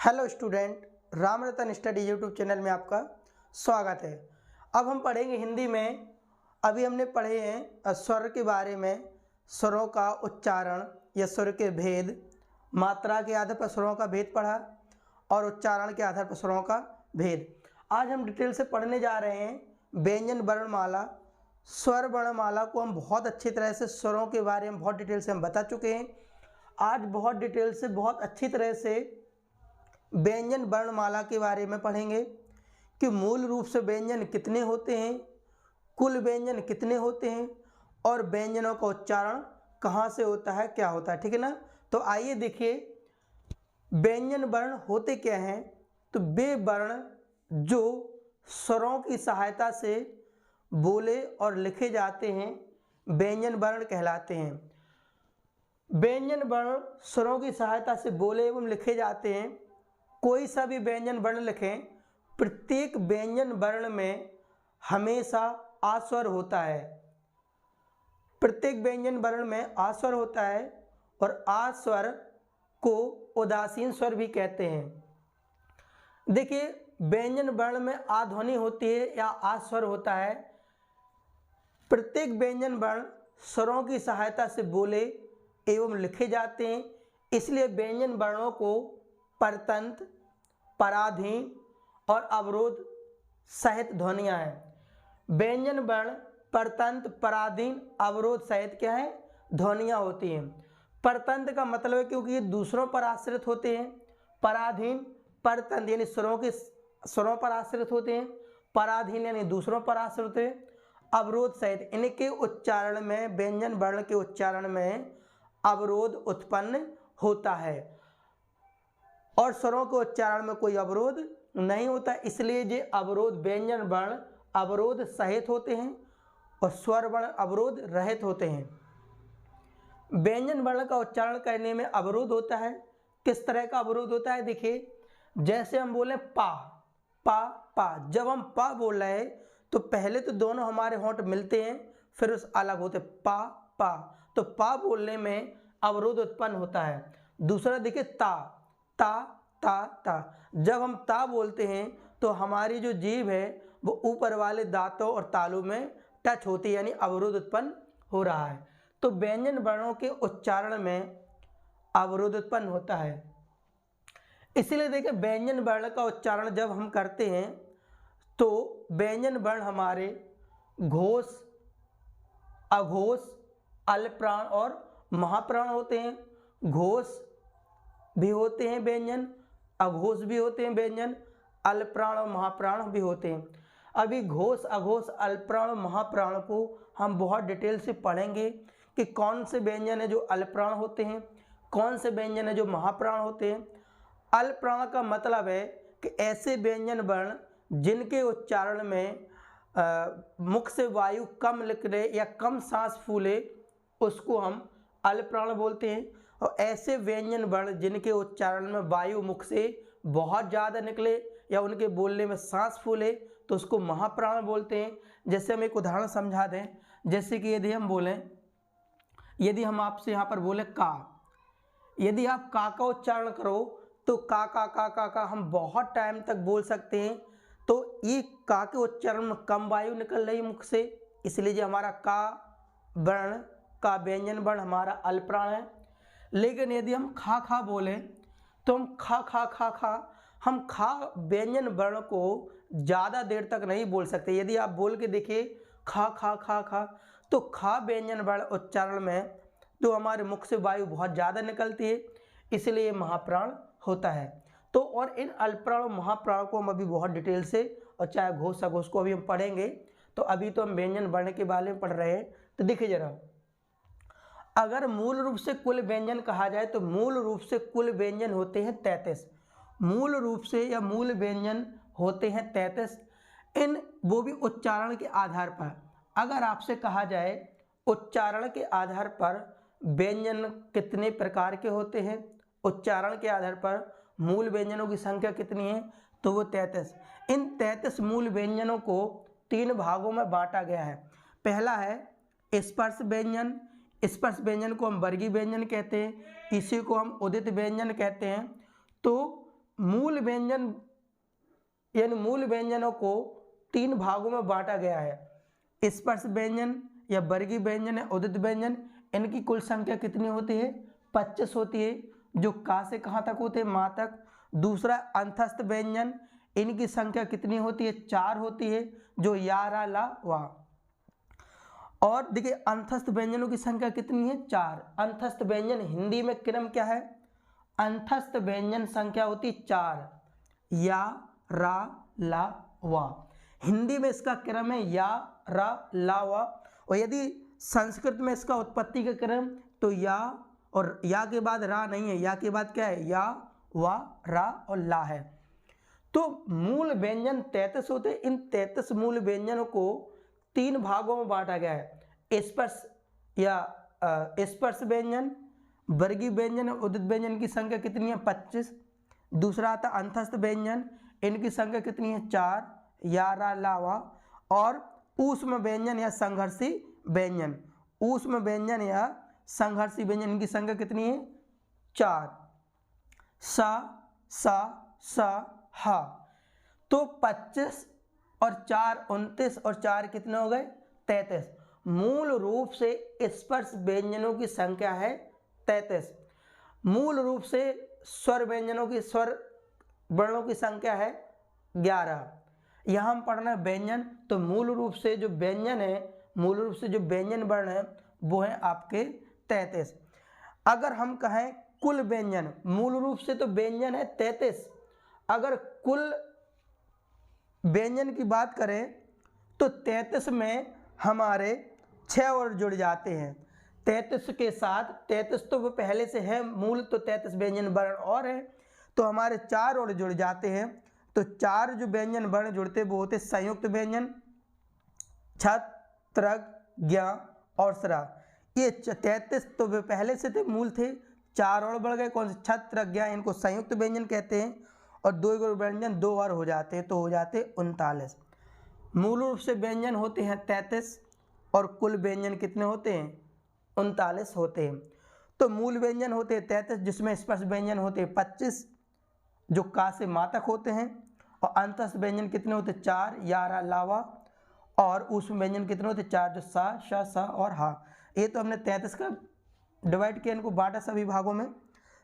Hello student, Ram रतन study YouTube channel में आपका स्वागत है। अब हम पढ़ेंगे हिंदी में। अभी हमने पढ़े हैं स्वर के बारे में, स्वरों का उच्चारण या स्वर के भेद, मात्रा के आधार पर स्वरों का भेद पढ़ा और उच्चारण के आधार पर स्वरों का भेद। आज हम डिटेल से पढ़ने जा रहे हैं व्यंजन वर्णमाला। स्वर वर्णमाला को हम बहुत अच्छी तरह से स्वरों के बारे में बहुत डिटेल से हम बता चुके हैं। आज बहुत डिटेल से बहुत अच्छी तरह से व्यंजन वर्णमाला के बारे में पढ़ेंगे कि मूल रूप से व्यंजन कितने होते हैं, कुल व्यंजन कितने होते हैं और व्यंजनों का उच्चारण कहाँ से होता है, क्या होता है। ठीक है ना। तो आइए देखिए व्यंजन वर्ण होते क्या हैं। तो वे वर्ण जो स्वरों की सहायता से बोले और लिखे जाते हैं व्यंजन वर्ण कहलाते हैं। व्यंजन वर्ण स्वरों की सहायता से बोले एवं लिखे जाते हैं। कोई सा भी व्यंजन वर्ण लिखें, प्रत्येक व्यंजन वर्ण में हमेशा आस्वर होता है। प्रत्येक व्यंजन वर्ण में आस्वर होता है और आस्वर को उदासीन स्वर भी कहते हैं। देखिए व्यंजन वर्ण में आध्वनि होती है या आस्वर होता है। प्रत्येक व्यंजन वर्ण स्वरों की सहायता से बोले एवं लिखे जाते हैं, इसलिए व्यंजन वर्णों को परतंत्र, पराधीन और अवरोध सहित ध्वनियाँ हैं। व्यंजन वर्ण परतंत्र, पराधीन, अवरोध सहित क्या है, ध्वनियाँ होती हैं। परतंत्र का मतलब है क्योंकि ये दूसरों पर आश्रित होते हैं। पराधीन, परतंत्र यानी स्वरों पर आश्रित होते हैं। पराधीन यानी दूसरों पर आश्रित होते हैं। अवरोध सहित, इनके उच्चारण में, व्यंजन वर्ण के उच्चारण में अवरोध उत्पन्न होता है और स्वरों के उच्चारण में कोई अवरोध नहीं होता, इसलिए ये अवरोध व्यंजन वर्ण अवरोध सहित होते हैं और स्वर वर्ण अवरोध रहित होते हैं। व्यंजन वर्ण का उच्चारण करने में अवरोध होता है। किस तरह का अवरोध होता है, देखिए जैसे हम बोले पा पा पा। जब हम पा बोल रहे हैं तो पहले तो दोनों हमारे होंठ मिलते हैं, फिर उस अलग होते पा पा। तो पा बोलने में अवरोध उत्पन्न होता है। दूसरा देखिए ता ता ता ता। जब हम ता बोलते हैं तो हमारी जो जीभ है वो ऊपर वाले दांतों और तालू में टच होती है, यानी अवरोध उत्पन्न हो रहा है। तो व्यंजन वर्णों के उच्चारण में अवरोध उत्पन्न होता है। इसलिए देखिए व्यंजन वर्ण का उच्चारण जब हम करते हैं तो व्यंजन वर्ण हमारे घोष, अघोष, अल्पप्राण और महाप्राण होते हैं। घोष भी होते हैं व्यंजन, अघोष भी होते हैं व्यंजन, अल्पप्राण और महाप्राण भी होते हैं। अभी घोष, अघोष, अल्पप्राण और महाप्राण को हम बहुत डिटेल से पढ़ेंगे कि कौन से व्यंजन है जो अल्पप्राण होते हैं, कौन से व्यंजन है जो महाप्राण होते हैं। अल्पप्राण का मतलब है कि ऐसे व्यंजन वर्ण जिनके उच्चारण में मुख से वायु कम निकले या कम सांस फूले, उसको हम अल्पप्राण बोलते हैं। और ऐसे व्यंजन वर्ण जिनके उच्चारण में वायु मुख से बहुत ज़्यादा निकले या उनके बोलने में सांस फूले, तो उसको महाप्राण बोलते हैं। जैसे हम एक उदाहरण समझा दें, जैसे कि यदि हम बोलें, यदि हम आपसे यहाँ पर बोले का, यदि आप का उच्चारण करो तो का हम बहुत टाइम तक बोल सकते हैं। तो ये का के उच्चारण में कम वायु निकल रही मुख से, इसलिए जो हमारा का वर्ण का व्यंजन वर्ण हमारा अल्पप्राण है। लेकिन यदि हम खा बोलें तो हम खा हम खा व्यंजन वर्ण को ज़्यादा देर तक नहीं बोल सकते। यदि आप बोल के देखिए खा तो खा व्यंजन वर्ण उच्चारण में तो हमारे मुख से वायु बहुत ज़्यादा निकलती है, इसलिए महाप्राण होता है। तो और इन अल्पप्राण और महाप्राण को हम अभी बहुत डिटेल से, और चाहे घोष अघोष को अभी हम पढ़ेंगे। तो अभी तो हम व्यंजन वर्ण के बारे में पढ़ रहे हैं। तो देखिए जरा, अगर मूल रूप से कुल व्यंजन कहा जाए तो मूल रूप से कुल व्यंजन होते हैं 33। मूल रूप से या मूल व्यंजन होते हैं 33। वो भी उच्चारण के आधार पर। अगर आपसे कहा जाए उच्चारण के आधार पर व्यंजन कितने प्रकार के होते हैं, उच्चारण के आधार पर मूल व्यंजनों की संख्या कितनी है, तो वो 33। इन 33 मूल व्यंजनों को 3 भागों में बांटा गया है। पहला है स्पर्श व्यंजन। स्पर्श व्यंजन को हम वर्गीय व्यंजन कहते हैं, इसी को हम उदित व्यंजन कहते हैं। तो मूल व्यंजन यानी मूल व्यंजनों को 3 भागों में बांटा गया है। स्पर्श व्यंजन या वर्गीय व्यंजन या उदित व्यंजन, इनकी कुल संख्या कितनी होती है? 25 होती है, जो का से कहाँ तक होते हैं? माँ तक। दूसरा अंतस्थ व्यंजन, इनकी संख्या कितनी होती है? 4 होती है, जो या रा ला वा। और देखिए अंतस्थ व्यंजनों की संख्या कितनी है? 4। अंतस्थ व्यंजन हिंदी में क्रम क्या है? अंतस्थ व्यंजन संख्या होती 4, या रा ला वा। हिंदी में इसका क्रम है या रा ला वा, और यदि संस्कृत में इसका उत्पत्ति का क्रम तो या, और या के बाद रा नहीं है, या के बाद क्या है? या, वा, रा और ला है। तो मूल व्यंजन 33 होते हैं। इन 33 मूल व्यंजनों को 3 भागों में बांटा गया है। स्पर्श या स्पर्श व्यंजन, वर्गीय व्यंजन और उदित व्यंजन की संख्या कितनी है? 25। दूसरा आता अंतस्थ व्यंजन, इनकी संख्या कितनी है? 4, या रा ला वा। और ऊष्म व्यंजन या संघर्षी व्यंजन, ऊष्म व्यंजन या संघर्षी व्यंजन, इनकी संख्या कितनी है? 4। सा, सा, सा, हा। तो 25 और 4 29 और 4 कितने हो गए? 33। मूल रूप से स्पर्श व्यंजनों की संख्या है 33। मूल रूप से स्वर व्यंजनों की, स्वर वर्णों की संख्या है 11। यहाँ हम पढ़ना है व्यंजन, तो मूल रूप से जो व्यंजन है, मूल रूप से जो व्यंजन वर्ण है वो है आपके 33। अगर हम कहें कुल व्यंजन, मूल रूप से तो व्यंजन है 33, अगर कुल व्यंजन की बात करें तो 33 में हमारे 6 और जुड़ जाते हैं। 33 के साथ 33 तो वो पहले से है मूल, तो 33 व्यंजन वर्ण और है, तो हमारे 4 और जुड़ जाते हैं। तो 4 जो व्यंजन वर्ण जुड़ते वो होते संयुक्त व्यंजन, छत, त्रग, ज्ञ और स्रा। ये 33 तो वे पहले से थे, मूल थे, 4 और बढ़ गए। कौन से? छत, त्रग, ज्ञ, इनको संयुक्त व्यंजन कहते हैं। और 2 व्यंजन 2 और हो जाते हैं, तो हो जाते 39। मूल रूप से व्यंजन होते हैं 33 और कुल व्यंजन कितने होते हैं? 39 होते हैं। तो मूल व्यंजन होते हैं 33, जिसमें स्पर्श व्यंजन होते हैं 25, जो का से मा तक होते हैं। और अंतस्थ व्यंजन कितने होते? 4, या रा ला वा। और ऊष्म व्यंजन कितने होते? 4, जो सा, श, सा और हा। ये तो हमने 33 का डिवाइड किया, इनको बांटा सभी भागों में।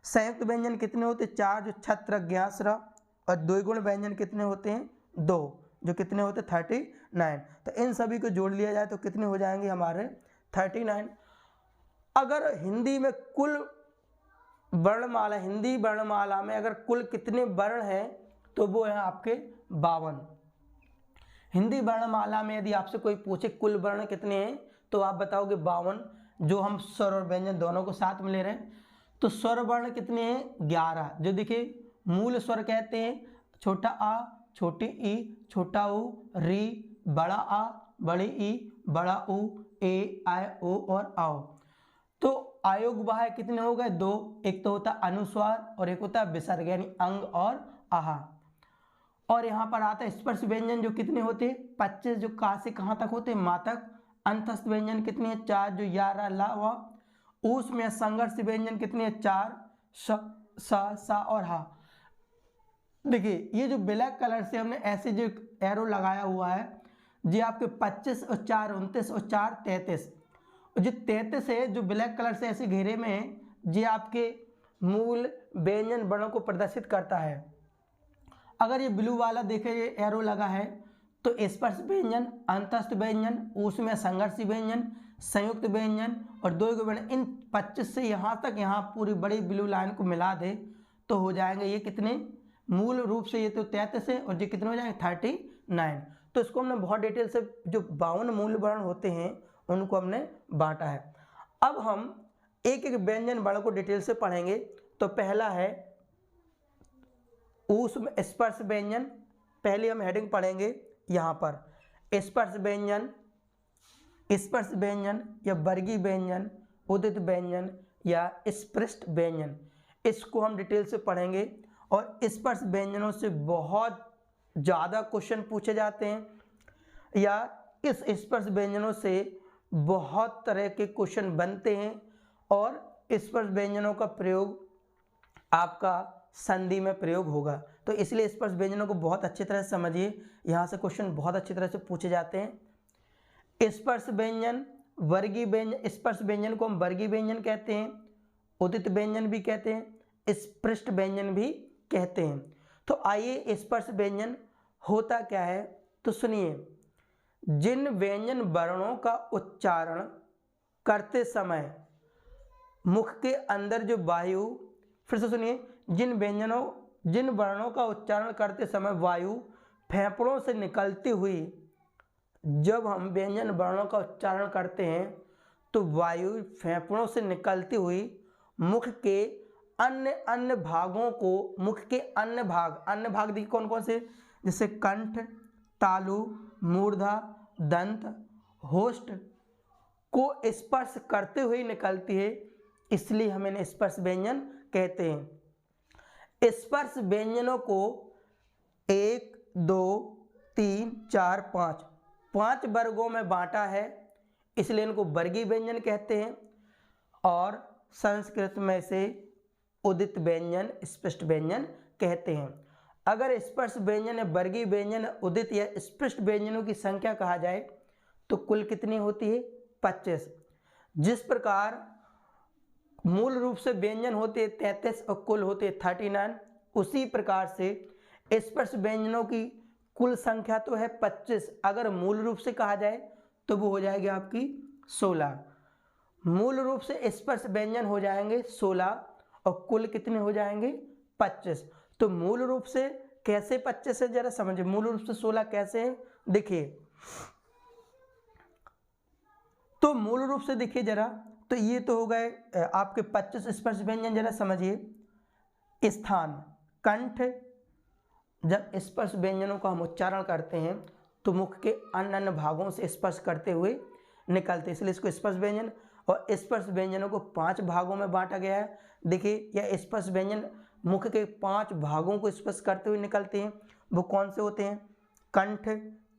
संयुक्त व्यंजन कितने होते? 4, जो छत्र, ज्ञ, स्र। और द्विगुण व्यंजन कितने होते हैं? 2, जो कितने होते? 39। तो इन सभी को जोड़ लिया जाए तो कितने हो जाएंगे हमारे? 39। अगर हिंदी में कुल वर्णमाला, हिंदी वर्णमाला में अगर कुल कितने वर्ण हैं तो वो है आपके 52। हिंदी वर्णमाला में यदि आपसे कोई पूछे कुल वर्ण कितने हैं तो आप बताओगे 52, जो हम स्वर और व्यंजन दोनों को साथ में ले रहे हैं। तो स्वर वर्ण कितने हैं? 11, जो देखिए मूल स्वर कहते हैं छोटा आ, छोटी ई, छोटा ऊ, री, बड़ा आ, बड़ी ई, बड़ा ऊ, ए, आय, ओ और आओ। तो आयोग वाह कितने हो गए? 2, एक तो होता अनुस्वार और एक होता विसर्ग यानी अंग और आहा। और यहाँ पर आता है स्पर्श व्यंजन, जो कितने होते हैं? 25, जो का से कहाँ तक होते हैं? मा तक। अंतस्थ व्यंजन कितने हैं? 4, जो या रा ला वा। ऊष्म या संघर्ष व्यंजन कितने हैं? 4, श, सा, सा और हा। देखिए ये जो ब्लैक कलर से हमने ऐसे जो एरो लगाया हुआ है, ये आपके 25 और 4 29 और 4 33। जो 33 है जो ब्लैक कलर से ऐसे घेरे में है, ये आपके मूल व्यंजन वर्णों को प्रदर्शित करता है। अगर ये ब्लू वाला देखे, ये एरो लगा है, तो स्पर्श व्यंजन, अंतस्थ व्यंजन, ऊष्म संघर्षी व्यंजन, संयुक्त व्यंजन और द्विगुण व्यंजन, इन 25 से यहाँ तक, यहाँ पूरी बड़ी ब्लू लाइन को मिला दे तो हो जाएंगे ये कितने? मूल रूप से ये तो 33 है और ये कितने हो जाएंगे? 39। तो इसको हमने बहुत डिटेल से, जो 52 मूल वर्ण होते हैं उनको हमने बांटा है। अब हम एक एक व्यंजन वर्ण को डिटेल से पढ़ेंगे। तो पहला है ऊष्म स्पर्श व्यंजन। पहले हम हेडिंग पढ़ेंगे यहाँ पर स्पर्श व्यंजन, स्पर्श व्यंजन या वर्गीय व्यंजन, उदित व्यंजन या स्पृष्ट व्यंजन, इसको हम डिटेल से पढ़ेंगे। और स्पर्श व्यंजनों से बहुत ज़्यादा क्वेश्चन पूछे जाते हैं या इस स्पर्श व्यंजनों से बहुत तरह के क्वेश्चन बनते हैं और स्पर्श व्यंजनों का प्रयोग आपका संधि में प्रयोग होगा। तो इसलिए स्पर्श व्यंजनों को बहुत अच्छी तरह से समझिए, यहाँ से क्वेश्चन बहुत अच्छी तरह से पूछे जाते हैं। स्पर्श व्यंजन, वर्गीय व्यंजन, स्पर्श व्यंजन को हम वर्गीय व्यंजन कहते हैं, उदित व्यंजन भी कहते हैं, स्पृष्ट व्यंजन भी कहते हैं। तो आइए स्पर्श व्यंजन होता क्या है तो सुनिए। जिन व्यंजन वर्णों का उच्चारण करते समय मुख के अंदर जो वायु, फिर से सुनिए, जिन वर्णों का उच्चारण करते समय वायु फेफड़ों से निकलती हुई, जब हम व्यंजन वर्णों का उच्चारण करते हैं तो वायु फेफड़ों से निकलती हुई मुख के अन्य भागों को, मुख के अन्य भाग देखिए कौन कौन से, जैसे कंठ, तालु, मूर्धा, दंत, होष्ठ को स्पर्श करते हुए निकलती है, इसलिए हम इन्हें स्पर्श व्यंजन कहते हैं। स्पर्श व्यंजनों को 1, 2, 3, 4, 5 वर्गों में बांटा है, इसलिए इनको वर्गीय व्यंजन कहते हैं। और संस्कृत में से उदित व्यंजन, स्पष्ट व्यंजन कहते हैं। अगर स्पर्श व्यंजन या वर्गीय व्यंजन, उदित या स्पष्ट व्यंजनों की संख्या कहा जाए तो कुल कितनी होती है? 25। जिस प्रकार मूल रूप से व्यंजन होते 33 और कुल होते 39, उसी प्रकार से स्पर्श व्यंजनों की कुल संख्या तो है 25, अगर मूल रूप से कहा जाए तो वो हो जाएगी आपकी 16। मूल रूप से स्पर्श व्यंजन हो जाएंगे 16 और कुल कितने हो जाएंगे? 25। तो मूल रूप से कैसे 25 है जरा समझिए, मूल रूप से 16 कैसे है देखिए। तो मूल रूप से देखिए जरा, तो ये तो हो गए आपके 25 स्पर्श व्यंजन। जरा समझिए, स्थान, कंठ, जब स्पर्श व्यंजनों का हम उच्चारण करते हैं तो मुख के अन्य भागों से स्पर्श करते हुए निकलते, इसलिए इसको स्पर्श व्यंजन। और स्पर्श व्यंजनों को 5 भागों में बांटा गया है। देखिए यह स्पर्श व्यंजन मुख के 5 भागों को स्पर्श करते हुए निकलते हैं। वो कौन से होते हैं? कंठ,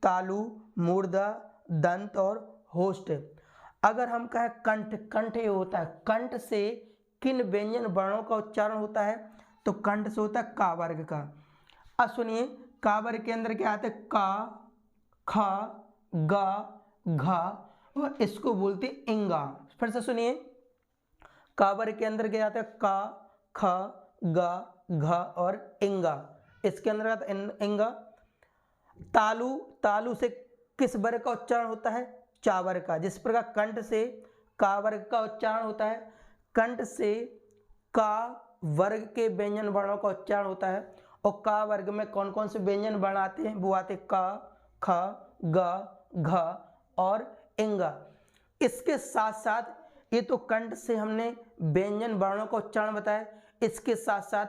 तालु, मूर्धा, दंत और होष्ठ। अगर हम कहें कंठ ये होता है, कंठ से किन व्यंजन वर्णों का उच्चारण होता है? तो कंठ से होता है का वर्ग का। अब सुनिए, का वर्ग के अंदर क्या आता है? का, खा, गा, घा, और इसको बोलते इंगा। फिर से सुनिए, का वर्ग के अंदर क्या आता है? का, ख, गा, घा और इंगा। इसके अंदर आता है इंगा। तालु से किस वर्ग का उच्चारण होता है? चा वर्ग का। जिस प्रकार कंठ से का वर्ग का उच्चारण होता है, कंठ से का वर्ग के व्यंजन वर्णों का उच्चारण होता है। और का वर्ग में कौन कौन से व्यंजन वर्ण आते हैं? वो आते का, ख, ग, घ और इंगा। इसके साथ साथ ये तो कंठ से हमने व्यंजन वर्णों का उच्चारण बताया, इसके साथ साथ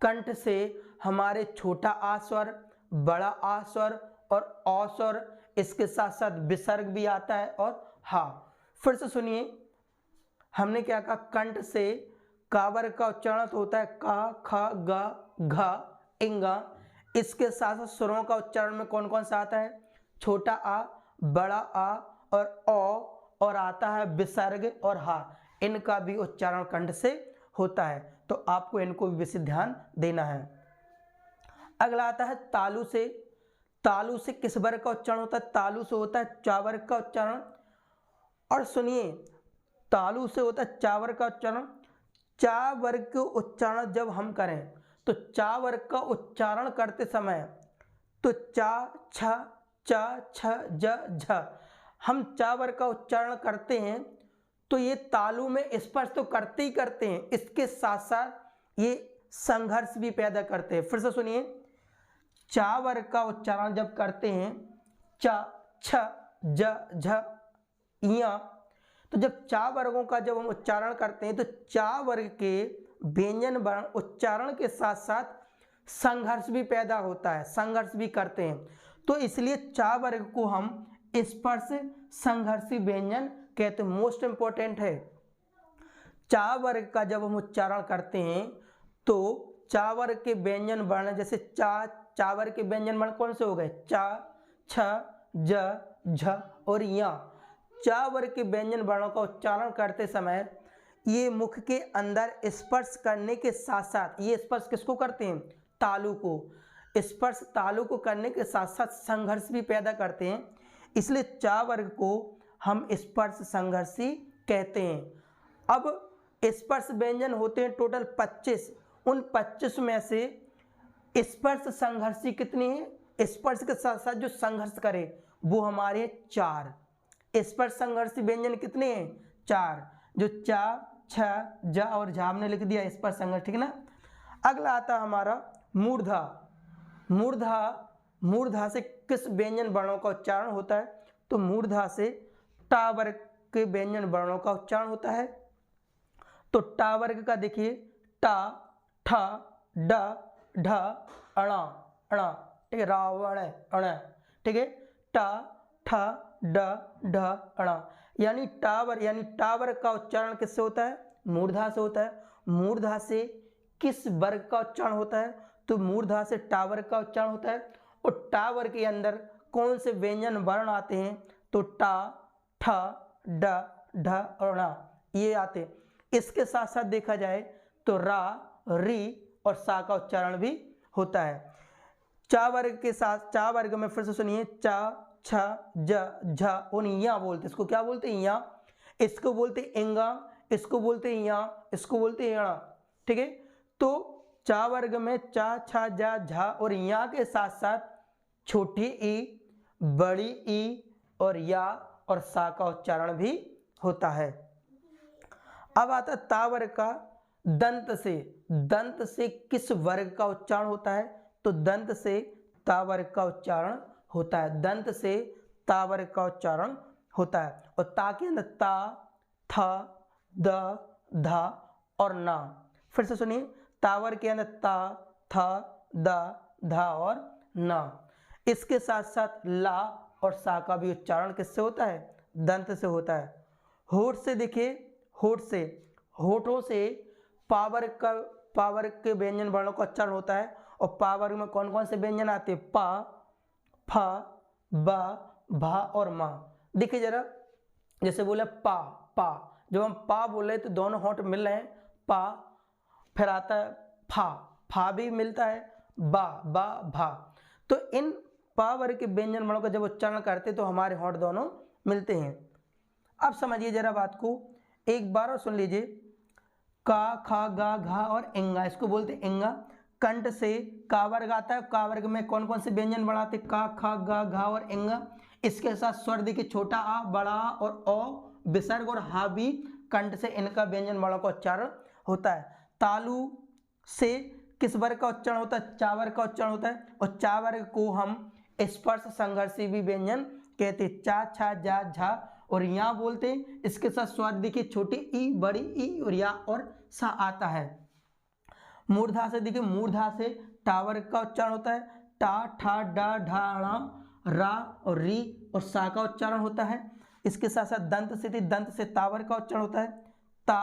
कंठ से हमारे छोटा आ स्वर, बड़ा आ स्वर और औ स्वर, इसके साथ साथ विसर्ग भी आता है और हा। फिर से सुनिए, हमने क्या कहा? कंठ से का वर्ग का उच्चारण तो होता है का, ख, ग, घ, इंगा। इसके साथ साथ स्वरों का उच्चारण में कौन कौन सा आता है? छोटा आ, बड़ा आ और ओ, और आता है विसर्ग और हा। इनका भी उच्चारण कंठ से होता है, तो आपको इनको भी विशेष ध्यान देना है। अगला आता है तालु से। तालु से किस वर्ग का उच्चारण होता है? तालु से होता है चा वर्ग का उच्चारण। और सुनिए, तालु से होता है चा वर्ग का उच्चारण। चा वर्ग के उच्चारण जब हम करें तो चा वर्ग का उच्चारण करते समय तो चा, छ, च, छ, ज, झ, हम चा वर्ग का उच्चारण करते हैं तो ये तालु में स्पर्श तो करते ही करते हैं, इसके साथ साथ ये संघर्ष भी पैदा करते हैं। फिर से सुनिए, चा वर्ग का उच्चारण जब करते हैं च, छ, ज, झ, या, तो जब चा वर्गों का जब हम उच्चारण करते हैं तो चा वर्ग के व्यंजन वर्ण उच्चारण के साथ साथ संघर्ष भी पैदा होता है, संघर्ष भी करते हैं। तो इसलिए चा वर्ग को हम स्पर्श संघर्षी व्यंजन कहते हैं। मोस्ट इंपॉर्टेंट है, चा वर्ग का जब हम उच्चारण करते हैं तो चा वर्ग के व्यंजन वर्ण, जैसे चा वर्ग के व्यंजन वर्ण कौन से हो गए? चा, छ, ज, झ और या। चा वर्ग के व्यंजन वर्णों का उच्चारण करते समय ये मुख के अंदर स्पर्श करने के साथ साथ, ये स्पर्श किसको करते हैं? तालु को। स्पर्श तालु को करने के साथ साथ संघर्ष भी पैदा करते हैं, इसलिए चा वर्ग को हम स्पर्श संघर्षी कहते हैं। अब स्पर्श व्यंजन होते हैं टोटल 25, उन 25 में से स्पर्श संघर्षी कितने हैं? स्पर्श के साथ साथ जो संघर्ष करे वो हमारे 4। स्पर्श संघर्षी व्यंजन कितने हैं? 4, जो चा, छ, जा और झा हमने लिख दिया स्पर्श संघर्ष, ठीक है ना। अगला आता हमारा मूर्धा। मूर्धा से किस व्यंजन वर्णों का उच्चारण होता है? तो मूर्धा से टा वर्ग के व्यंजन वर्णों का उच्चारण होता है। तो टा वर्ग का देखिए, टा, ठा, ड, ढ, अणा, अणा, ठीक है, रावण, अण, ठीक है, टा, ठा, ड, ढ, अणा, यानी टा वर्ग का उच्चारण किससे होता है? मूर्धा से होता है। मूर्धा से किस वर्ग का उच्चारण होता है? तो मूर्धा से टा वर्ग का उच्चारण होता है। और टा वर्ग के अंदर कौन से व्यंजन वर्ण आते हैं? तो टा, ठ, ड, ढ और ण ये आते हैं। इसके साथ साथ देखा जाए तो रा, री और सा का उच्चारण भी होता है। चा वर्ग के साथ, चा वर्ग में फिर से सुनिए, चा, छ, ज, झ और या बोलते, इसको क्या बोलते हैं? या। इसको बोलते इंगा, इसको बोलते या, इसको बोलते यणा, ठीक है। तो चा वर्ग में चा, छ, जा, झा और या के साथ साथ छोटी ई, बड़ी ई और या और सा का उच्चारण भी होता है। अब आता ता वर्ग का दंत से। दंत से किस वर्ग का उच्चारण होता है? तो दंत से ता वर्ग का उच्चारण होता है। दंत से ता वर्ग का उच्चारण होता है। और ता के अंदर ता, था, द, धा और ना। फिर से सुनिए, ता वर्ग के अंदर ता, था, द, धा और ना। इसके साथ साथ ला और सा का भी उच्चारण किससे होता है? दंत से होता है। होठ से देखिए, होठ से, होठों से पावर्ग के व्यंजन वर्णों का उच्चारण होता है। और पावर्ग में कौन कौन से व्यंजन आते हैं? पा, फा, बा, भा और मा। देखिए जरा, जैसे बोले पा, पा, जब हम पा बोले तो दोनों होंठ मिल रहे हैं, पा, फिर आता है फा, फा भी मिलता है, बा, बा, भा। तो इन पा वर्ग के व्यंजन वर्णों का जब उच्चारण करते तो हमारे होंठ दोनों मिलते हैं। अब समझिए जरा बात को, एक बार और सुन लीजिए। का, खा, गा, घा और इंगा, इसको बोलते इंगा। कंठ से का वर्ग आता है, का वर्ग में कौन कौन से व्यंजन वर्ण आते? का, खा, गा, घा और इंगा। इसके साथ स्वर देखिए, छोटा आ, बड़ा आ और ओ, विसर्ग और हा भी कंठ से इनका व्यंजन वर्णों का उच्चारण होता है। तालु से किस वर्ग का उच्चारण होता है? चा वर्ग का उच्चारण होता है। और चा वर्ग को हम स्पर्श संघर्षी भी व्यंजन कहते हैं। चा, छा, जा, झा और या बोलते हैं। इसके साथ स्वर देखिए, छोटी ई, बड़ी ई और या और सा आता है। मूर्धा से देखिए, मूर्धा से टा वर्ग का उच्चारण होता है। टा, ठा, डा, ढा, णा, रा और री और सा का उच्चारण होता है। इसके साथ साथ दंत से ता वर्ग का उच्चारण होता है। ता,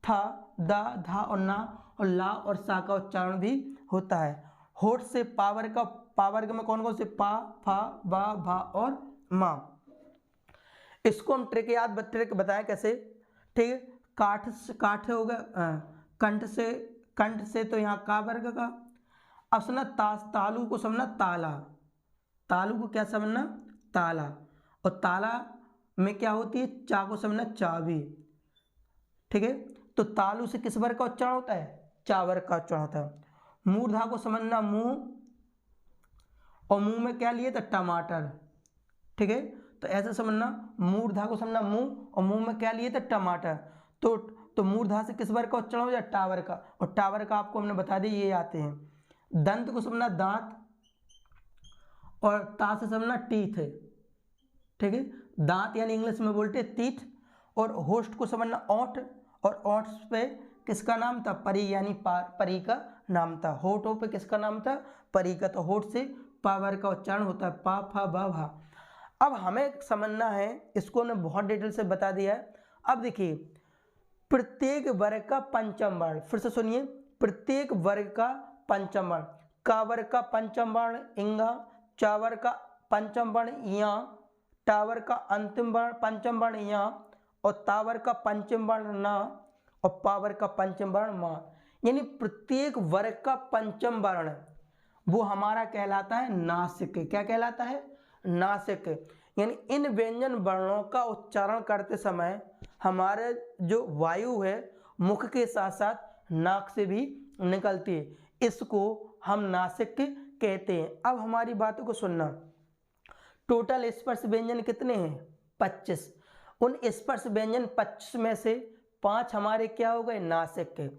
था, दा, धा और ना और ला और सा का उच्चारण भी होता है। होठ से पावर्ग में कौन कौन से? पा, फा, बा, भा और मा। इसको हम ट्रिक बताएं कैसे, ठीक है। काठ हो गया, कंठ से तो यहाँ का वर्ग का। अब समझना तालु को समझना ताला, तालु को क्या समझना? ताला। और ताला में क्या होती है? चा को समझना चाबी, ठीक है। तो तालु से किस वर्ग का उच्चारण होता है? चा वर्ग का उच्चारण होता है। मूर्धा को समझना मुंह, और मुंह में क्या लिए? तो टमाटर, ठीक है। तो ऐसे समझना, मूर्धा को समझना मुंह और मुंह में क्या लिए? तो टमाटर। तो मूर्धा से किस वर्ग का उच्चारण हो जाए? टा वर्ग का। और टा वर्ग का आपको हमने बता दिया ये आते हैं। दंत को समझना दांत, और ता से समझना टीथ, ठीक है। दांत यानी इंग्लिश में बोलते टीथ। और होस्ट को समझना ओठ, और ओठ पे किसका नाम था? परी, यानी परी का नाम था। होठों पे किसका नाम था? परी का। तो होठ से पा वर्ग का उच्चारण होता है, पा, फा, बा, भा। अब हमें समझना है, इसको हमने बहुत डिटेल से बता दिया है। अब देखिए, प्रत्येक वर्ग का पंचम वर्ण, फिर से सुनिए, प्रत्येक वर्ग का पंचम वर्ण। का वर्ग का पंचम वर्ण इंगा, चा वर्ग का पंचम वर्ण या, टा वर्ग का अंतिम वर्ण पंचम वर्ण या, और ता वर्ग का पंचम वर्ण ना, और पा वर्ग का पंचम वर्ण मा, यानी प्रत्येक वर्ग का पंचम वर्ण वो हमारा कहलाता है नासिक। क्या कहलाता है? नासिक। यानी इन व्यंजन वर्णों का उच्चारण करते समय हमारे जो वायु है मुख के साथ साथ नाक से भी निकलती है, इसको हम नासिक कहते हैं। अब हमारी बातों को सुनना। टोटल स्पर्श व्यंजन कितने हैं? 25। उन स्पर्श व्यंजन 25 में से 5 हमारे क्या हो गए? नासिक के।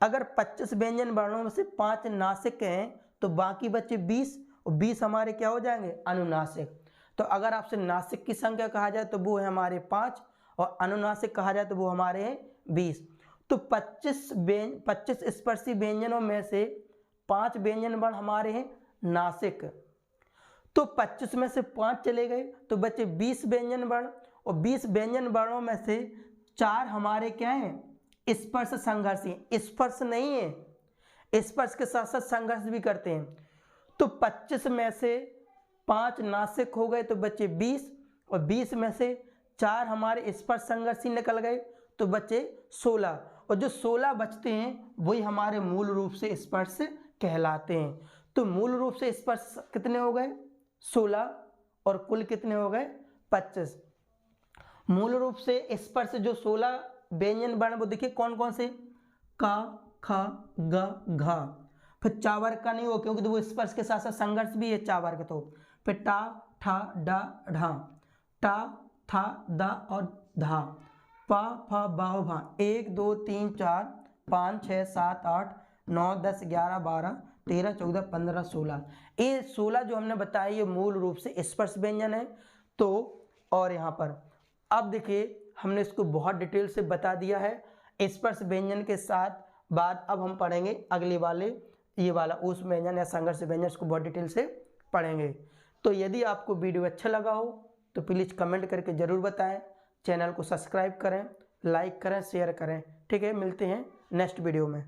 अगर 25 व्यंजन वर्णों में से 5 नासिक हैं तो बाकी बचे 20, और 20 हमारे क्या हो जाएंगे? अनुनासिक। तो अगर आपसे नासिक की संख्या कहा जाए तो वो है हमारे 5, और अनुनासिक कहा जाए तो वो हमारे हैं 20। तो 25 स्पर्शी व्यंजनों में से 5 व्यंजन वर्ण हमारे हैं नासिक। तो 25 में से 5 चले गए तो बचे 20 व्यंजन वर्ण, और 20 व्यंजन वर्णों में से 4 हमारे क्या हैं? स्पर्श संघर्षी। स्पर्श नहीं है, स्पर्श के साथ साथ संघर्ष भी करते हैं। तो 25 में से 5 नासिक हो गए तो बचे 20, और 20 में से 4 हमारे स्पर्श संघर्षी निकल गए तो बचे 16, और जो 16 बचते हैं वही हमारे मूल रूप से स्पर्श कहलाते हैं। तो मूल रूप से स्पर्श कितने हो गए? 16, और कुल कितने हो गए? 25। मूल रूप से स्पर्श जो 16 व्यंजन वर्ण वो देखिए कौन कौन से? का, ख, ग, घ। फिर चा वर्ग का नहीं हो क्योंकि तो वो स्पर्श के साथ साथ संघर्ष भी है चा वर्ग। तो फिर टा, ठा, डा, ढा, टा, था, दा और धा, पा, फा, बा, भा। 1 2 3 4 5 6 7 8 9 10 11 12 13 14 15 16। ये 16 जो हमने बताया ये मूल रूप से स्पर्श व्यंजन है। तो और यहाँ पर अब देखिए हमने इसको बहुत डिटेल से बता दिया है स्पर्श व्यंजन के साथ। बाद अब हम पढ़ेंगे अगले वाले ये वाला ऊष् व्यंजन या संघर्ष व्यंजन, इसको बहुत डिटेल से पढ़ेंगे। तो यदि आपको वीडियो अच्छा लगा हो तो प्लीज़ कमेंट करके ज़रूर बताएं, चैनल को सब्सक्राइब करें, लाइक करें, शेयर करें। ठीक है, मिलते हैं नेक्स्ट वीडियो में।